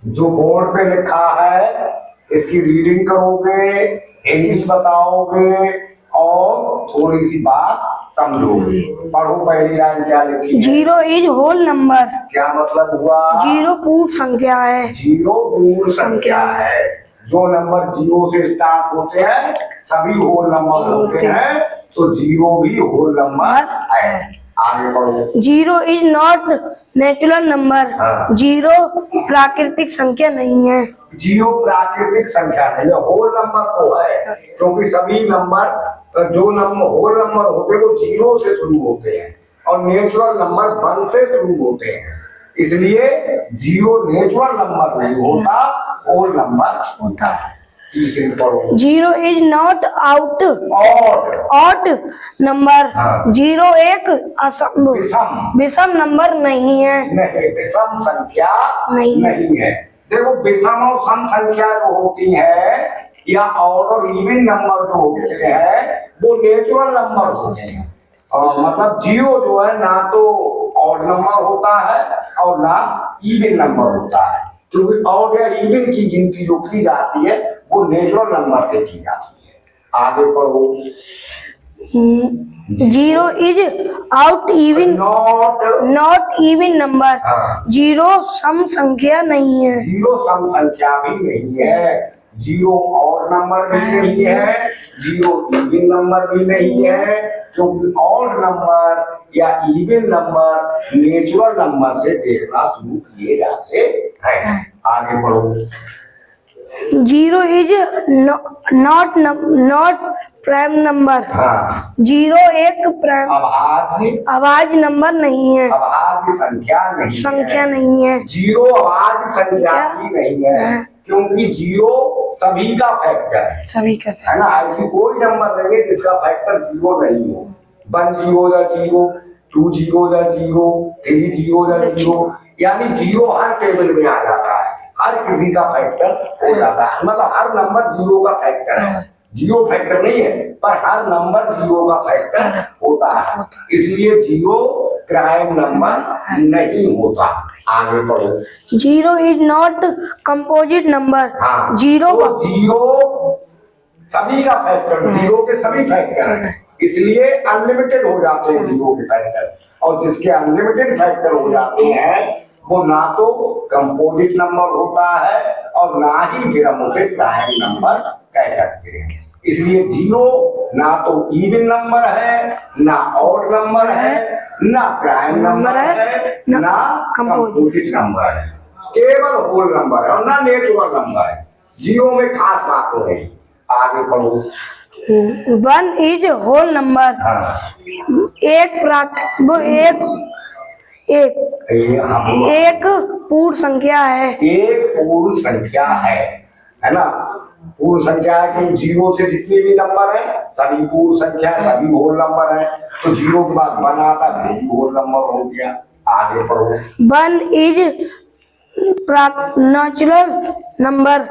जो बोर्ड पे लिखा है इसकी रीडिंग करोगे, इंग्लिश बताओगे और थोड़ी सी बात समझोगे। पढ़ो पहली लाइन क्या लिखी है। 0 इज होल नंबर। क्या मतलब हुआ? 0 पूर्ण संख्या है। 0 पूर्ण संख्या है। जो नंबर 0 से स्टार्ट होते हैं सभी होल नंबर होते हैं, तो 0 भी होल नंबर है। आगे बढ़ो। 0 इज नॉट नेचुरल नंबर। 0 प्राकृतिक संख्या नहीं है। 0 प्राकृतिक संख्या नहीं है, होल नंबर तो है, क्योंकि सभी नंबर जो नंबर होल नंबर होते हैं वो 0 से शुरू होते हैं और नेचुरल नंबर 1 से शुरू होते हैं, इसलिए 0 नेचुरल नंबर नहीं होता, होल नंबर होता है। 0 is not out odd number. 0 एक विषम नंबर नहीं है। नहीं, विषम संख्या नहीं है। देखो विषम और सम संख्या जो होती है या ऑड और इवन नंबर जो होते हैं वो नेचुरल नंबर होते हैं। मतलब 0 जो है ना तो ऑड नंबर होता है और ना इवन नंबर होता है, क्योंकि ऑड या इवन की गिनती जो की जाती है वो नेचुरल नंबर से की जाती है। आगे पढ़ो। 0 is out even not even number. 0 सम संख्या नहीं है। 0 सम संख्या भी नहीं है। 0 ऑड नंबर भी नहीं है, 0 इवन नंबर भी नहीं है, क्योंकि ऑड नंबर या इवन नंबर नेचुरल नंबर से देखना शुरू किए जाते हैं। आगे बढ़ो। 0 इज नॉट प्राइम नंबर। 0 एक प्राइम आवाज नंबर नहीं है। आवाज संख्या नहीं है। 0 आवाज संख्या भी नहीं है, क्योंकि 0 सभी का फैक्टर है ना। ऐसी कोई नंबर नहीं है जिसका फैक्टर 0 नहीं हो। 1 0 या 0, 2 0 या 0, 3 0 या 0, यानी 0 हर टेबल में आ जाता है, हर किसी का फैक्टर हो जाता है। मतलब हर नंबर 0 का फैक्टर है। 0 फैक्टर नहीं है पर हर नंबर 0 का फैक्टर होता है, इसलिए 0 प्राइम नंबर नहीं होता। आगे पढ़ो। 0 इज नॉट कंपोजिट नंबर। 0 सभी का फैक्टर, 0 के सभी फैक्टर है, इसलिए अनलिमिटेड हो जाते हैं 0 के फैक्टर, और जिसके अनलिमिटेड फैक्टर हो जाते हैं वो ना तो कंपोजिट नंबर होता है और ना ही फिर हम उसे प्राइम नंबर कह सकते हैं। इसलिए 0 ना तो इवन नंबर है, ना ऑड नंबर है, ना प्राइम नंबर है, ना कंपोजिट नंबर है, केवल होल नंबर है और ना नेचुरल नंबर है। 0 में खास बात है। आगे पढ़ो। 1 इज होल नंबर। एक पूर्ण संख्या है। एक पूर्ण संख्या है ना। पूर्ण संख्या है क्योंकि 0 से जितने भी नंबर है सभी पूर्ण संख्या है, सभी होल नंबर है, तो 0 के बाद 1 आता है होल नंबर हो गया। आगे पढ़ो। 1 इज नेचुरल नंबर।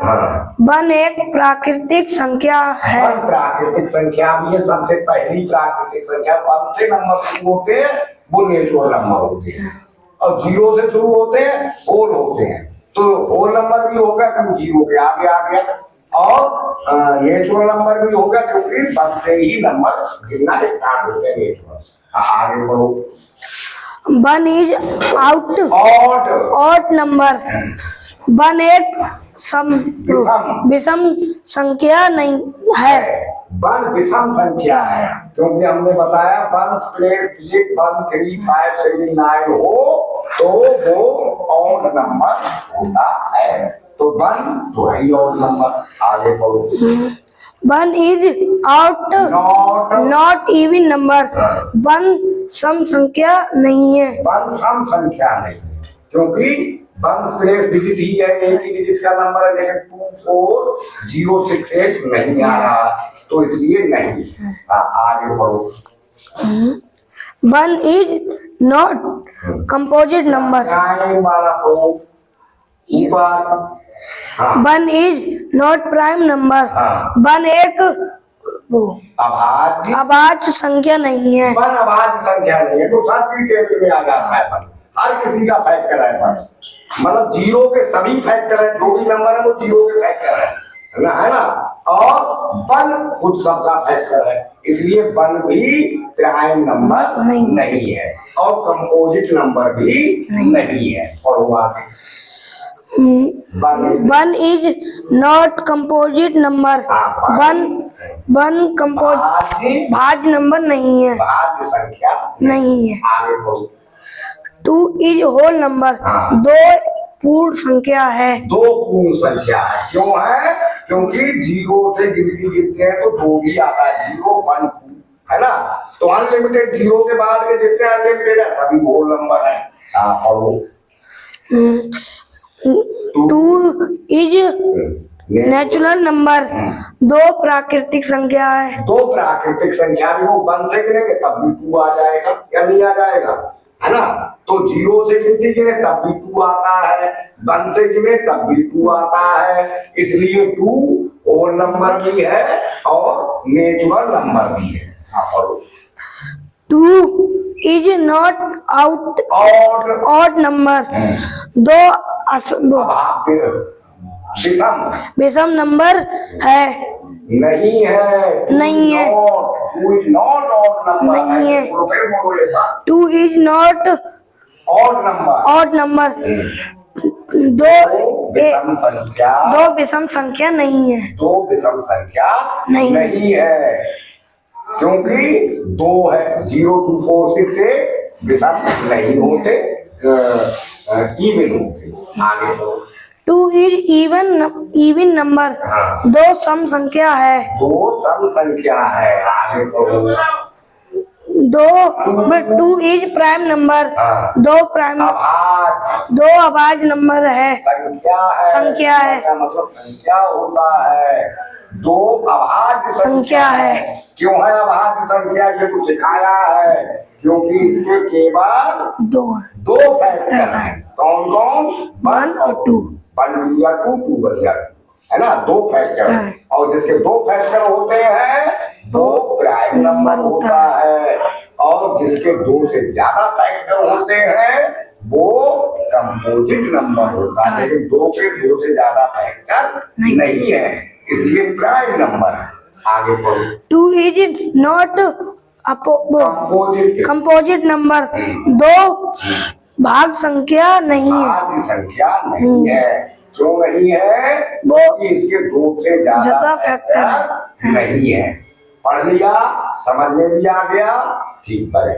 1 एक प्राकृतिक संख्या है। 1 प्राकृतिक संख्या भी है, सबसे पहली प्राकृतिक संख्या। 1 से नंबर शुरू होते हैं वो नेचुरल नंबर होते हैं, और 0 से शुरू होते हैं होल होते हैं, तो होल नंबर भी होगा क्योंकि 0 के आगे आ गया, और नेचुरल नंबर भी होगा क्योंकि 1 से ही नंबर गिनना स्टार्ट होते हैं नेचुरल। आगे बढ़ो। 1 इज ऑड नंबर। 1 एक विषम संख्या नहीं है। 1 विषम संख्या है, क्योंकि हमने बताया 1 प्लस 1 3 5 7 9 हो तो वो ऑड नंबर होता है, तो 1 तो है ऑड नंबर। आगे बढ़ो। 1 इज नॉट इवन नंबर। 1 सम संख्या नहीं है। 1 सम संख्या नहीं, क्योंकि 1 प्लेस डिजिट ही है, एक ही डिजिट का नंबर है, लेकिन 24068 नहीं आ रहा, तो इसलिए नहीं। आगे बढ़ो। 1 is not composite number. 1 is not prime number. 1 एक अभाज्य संख्या नहीं है। 1 अभाज्य संख्या नहीं है, तो सब टेबल में आ जाता है। हर किसी का फैक्टर है बस, मतलब जीरो के सभी फैक्टर है, जो भी नंबर है वो जीरो के फैक्टर है ना। और वन खुद सबका फैक्टर है, इसलिए वन भी प्राइम नंबर नहीं है और कंपोजिट नंबर भी नहीं है। और वो आगे one is not composite number, one भाज्य नंबर नहीं है, भाज्य संख्या नहीं है। आगे बोलो। टू इज होल नंबर, दो पूर्ण संख्या है, दो पूर्ण संख्या है। क्यों है? क्योंकि जीरो से गिनती गिनते हैं तो दो भी आता है, जीरो वन है ना। तो अनलिमिटेड जीरो के बाद के जितने अनलिमिटेड है सभी होल नंबर है। और वो टू इज नेचुरल नंबर, दो प्राकृतिक संख्या है, दो प्राकृतिक संख्या भी वो वन से गिनेंगे तब भी टू आ जाएगा या नहीं आ जाएगा, है ना। तो जीरो से गिनती गिने तब भी टू आता है, वन से गिने तब भी टू आता है, इसलिए टू होल नंबर भी है और नेचुरल नंबर भी है। Two is not out odd number, दो विषम नंबर है, नहीं है, नहीं है, two is not odd number, नहीं है। Two is not odd number, दो विषम संख्या नहीं है, दो विषम संख्या नहीं है, क्योंकि दो है, 0 2 4 6 से विषम नहीं होते, इवन होते। आगे तो टू इज इवन नंबर, दो सम संख्या है, दो सम संख्या है। आगे तो टू इज प्राइम नंबर, दो अभाज्य नंबर है, संख्या है, मतलब संख्या होता है, दो अभाज्य संख्या है। क्यों है अभाज्य संख्या? ये कुछ सिखाया है, क्योंकि इसके केवल दो फैक्टर हैं। कौन कौन? 1 और 2, 1 या 2 2 बन जाए, है ना। दो फैक्टर, और जिसके दो फैक्टर होते हैं वो प्राइम नंबर होता है, और जिसके दो से ज्यादा फैक्टर होते हैं वो कंपोजिट नंबर होता है। लेकिन दो के दो से ज्यादा फैक्टर नहीं है, इसलिए प्राइम नंबर है। आगे बढ़ो। Two is not composite number, दो भाग संख्या नहीं है, भाज्य संख्या नहीं है। क्यों नहीं है? वो इसके दो से ज्यादा फैक्टर नहीं है। पढ़ लिया, समझ में भी आ गया, ठीक है।